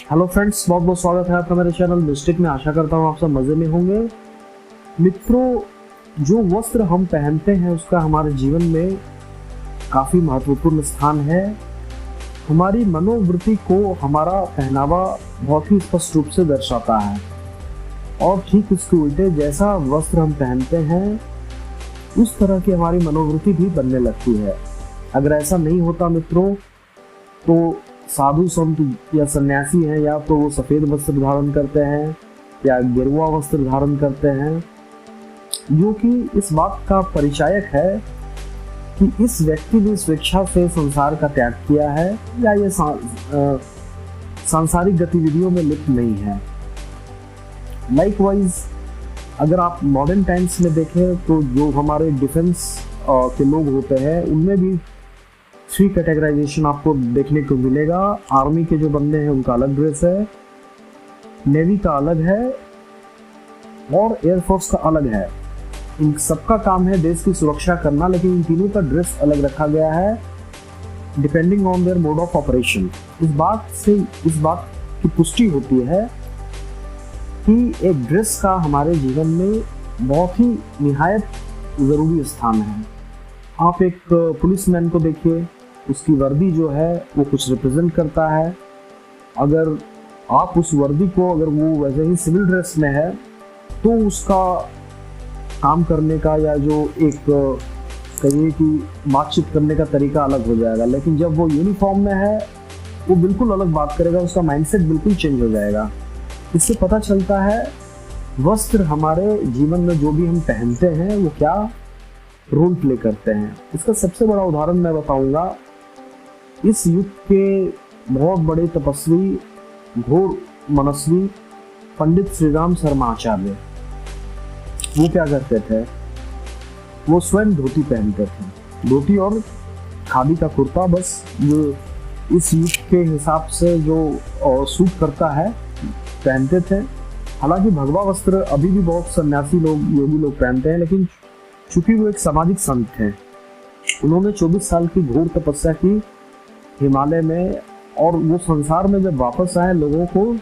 Hello friends, बहुत बहुत स्वागत है आपका मेरे चैनल मिस्टिक में। आशा करता हूँ आप सब मज़े में होंगे। मित्रों, जो वस्त्र हम पहनते हैं उसका हमारे जीवन में काफ़ी महत्वपूर्ण स्थान है। हमारी मनोवृत्ति को हमारा पहनावा बहुत ही स्पष्ट रूप से दर्शाता है और ठीक उसके उल्टे जैसा वस्त्र हम पहनते हैं उस तरह की हमारी मनोवृत्ति भी बनने लगती है। अगर ऐसा नहीं होता मित्रों, तो साधु संत या सन्यासी हैं या तो वो सफेद वस्त्र धारण करते हैं या गेरुआ वस्त्र धारण करते हैं, जो कि इस बात का परिचायक है कि इस व्यक्ति ने स्वेच्छा से संसार का त्याग किया है या ये सांसारिक गतिविधियों में लिप्त नहीं है। लाइकवाइज अगर आप मॉडर्न टाइम्स में देखें तो जो हमारे डिफेंस के लोग होते हैं उनमें भी 3 कैटेगराइजेशन आपको देखने को मिलेगा। आर्मी के जो बंदे हैं उनका अलग ड्रेस है, नेवी का अलग है और एयरफोर्स का अलग है। इन सबका काम है देश की सुरक्षा करना, लेकिन इन तीनों का ड्रेस अलग रखा गया है depending on their mode of operation. इस बात की पुष्टि होती है कि एक ड्रेस का हमारे जीवन में बहुत ही निहायत ज़रूरी स्थान है। आप एक पुलिसमैन को देखिए, उसकी वर्दी जो है वो कुछ रिप्रेजेंट करता है। अगर आप उस वर्दी को, अगर वो वैसे ही सिविल ड्रेस में है तो उसका काम करने का या जो एक कहिए कि बातचीत करने का तरीका अलग हो जाएगा। लेकिन जब वो यूनिफॉर्म में है वो बिल्कुल अलग बात करेगा, उसका माइंडसेट बिल्कुल चेंज हो जाएगा। इससे पता चलता है वस्त्र हमारे जीवन में जो भी हम पहनते हैं वो क्या रोल प्ले करते हैं। इसका सबसे बड़ा उदाहरण मैं बताऊंगा। इस युग के बहुत बड़े तपस्वी, घोर मनस्वी पंडित श्री राम शर्मा आचार्य, वो क्या करते थे? वो स्वयं धोती पहनते थे, धोती और खादी का कुर्ता, बस जो इस युग के हिसाब से जो सूट करता है पहनते थे। हालांकि भगवा वस्त्र अभी भी बहुत सन्यासी लोग, योगी लोग पहनते हैं, लेकिन चूंकि वो एक सामाजिक संत हैं, उन्होंने 24 साल की घोर तपस्या की हिमालय में, और वो संसार में जब वापस आए लोगों को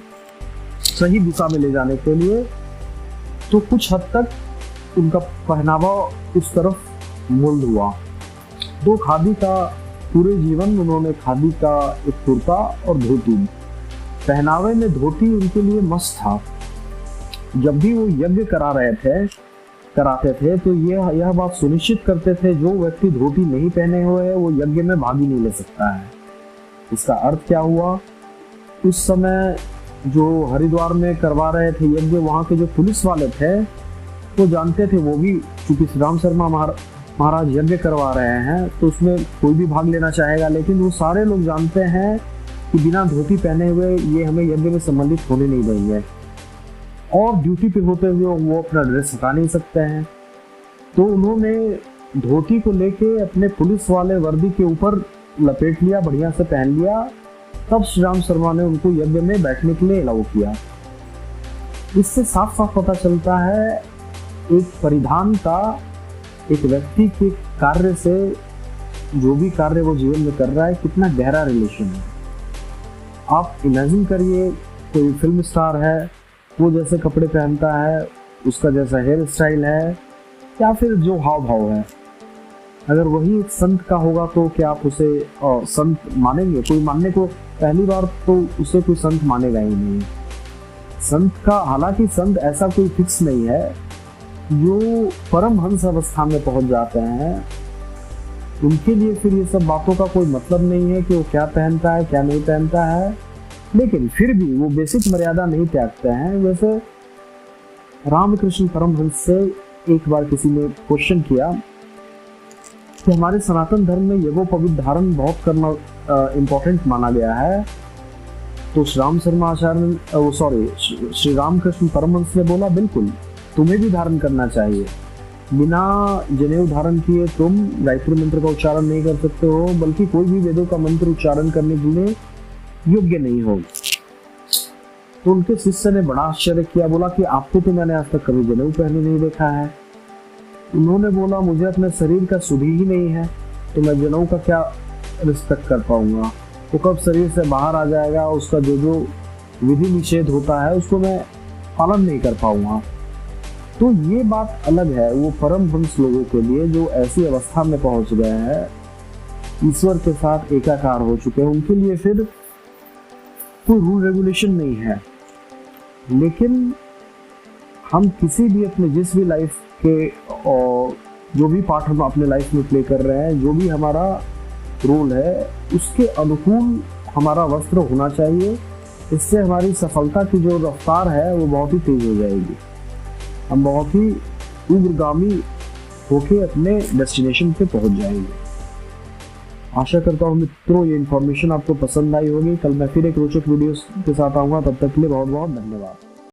सही दिशा में ले जाने के लिए, तो कुछ हद तक उनका पहनावा उस तरफ मोल्ड हुआ। तो खादी का पूरे जीवन उन्होंने खादी का एक कुर्ता और धोती, पहनावे में धोती उनके लिए मस्त था। जब भी वो यज्ञ कराते थे तो यह बात सुनिश्चित करते थे जो व्यक्ति धोती नहीं पहने हुए है वो यज्ञ में भाग ही नहीं ले सकता है। इसका अर्थ क्या हुआ? उस समय जो हरिद्वार में करवा रहे थे यज्ञ, वहाँ के जो पुलिस वाले थे वो जानते थे, वो भी चूंकि श्री राम शर्मा महाराज यज्ञ करवा रहे हैं तो उसमें कोई भी भाग लेना चाहेगा, लेकिन वो सारे लोग जानते हैं कि बिना धोती पहने हुए ये हमें यज्ञ में सम्मिलित होने नहीं देंगे, और ड्यूटी पे होते हुए वो अपना ड्रेस हटा नहीं सकते हैं। तो उन्होंने धोती को लेके अपने पुलिस वाले वर्दी के ऊपर लपेट लिया, बढ़िया से पहन लिया। तब श्री राम शर्मा ने उनको यज्ञ में बैठने के लिए अलाउ किया। इससे साफ साफ पता चलता है एक परिधान का एक व्यक्ति के कार्य से, जो भी कार्य वो जीवन में कर रहा है, कितना गहरा रिलेशन है। आप इमेजिन करिए, कोई फिल्म स्टार है, वो जैसे कपड़े पहनता है, उसका जैसा हेयर स्टाइल है, या फिर जो हाव भाव है, अगर वही एक संत का होगा तो क्या आप उसे संत मानेंगे? कोई मानने को पहली बार तो उसे कोई संत मानेगा ही नहीं। संत का, हालांकि संत ऐसा कोई फिक्स नहीं है, जो परमहंस अवस्था में पहुंच जाते हैं उनके लिए फिर ये सब बातों का कोई मतलब नहीं है कि वो क्या पहनता है क्या नहीं पहनता है, लेकिन फिर भी वो बेसिक मर्यादा नहीं त्यागते हैं। जैसे रामकृष्ण परमहंस से एक बार किसी ने क्वेश्चन किया कि हमारे सनातन धर्म में यज्ञोपवीत धारण बहुत करना इम्पोर्टेंट माना गया है। तो श्री रामकृष्ण परमहंस ने बोला, बिल्कुल, तुम्हें भी धारण करना चाहिए। बिना जनेऊ धारण किए तुम गायत्री मंत्र का उच्चारण नहीं कर सकते हो, बल्कि कोई भी वेदों का मंत्र उच्चारण करने के लिए योग्य नहीं हो। तो उनके शिष्य ने बड़ा आश्चर्य किया, बोला कि आपको तो मैंने आज तक कभी जनेऊ पहने नहीं देखा है। उन्होंने बोला, मुझे अपने शरीर का सुध ही नहीं है, तो मैं जनेऊ का क्या रिस्पेक्ट कर पाऊंगा। तो कब शरीर से बाहर आ जाएगा, उसका जो विधि निषेध होता है उसको मैं पालन नहीं कर पाऊंगा। तो ये बात अलग है वो परम हंस लोगों के लिए जो ऐसी अवस्था में पहुंच गए हैं, ईश्वर के साथ एकाकार हो चुके हैं, उनके लिए फिर कोई रूल रेगुलेशन नहीं है। लेकिन हम किसी भी अपने जिस भी लाइफ के और जो भी पार्ट हम अपने लाइफ में प्ले कर रहे हैं, जो भी हमारा रोल है, उसके अनुकूल हमारा वस्त्र होना चाहिए। इससे हमारी सफलता की जो रफ्तार है वो बहुत ही तेज हो जाएगी। हम बहुत ही उग्रगामी होके अपने डेस्टिनेशन पे पहुंच जाएंगे। आशा करता हूँ मित्रों ये इन्फॉर्मेशन आपको पसंद आई होगी। कल मैं फिर एक रोचक वीडियो के साथ आऊँगा, तब तक के लिए बहुत बहुत धन्यवाद।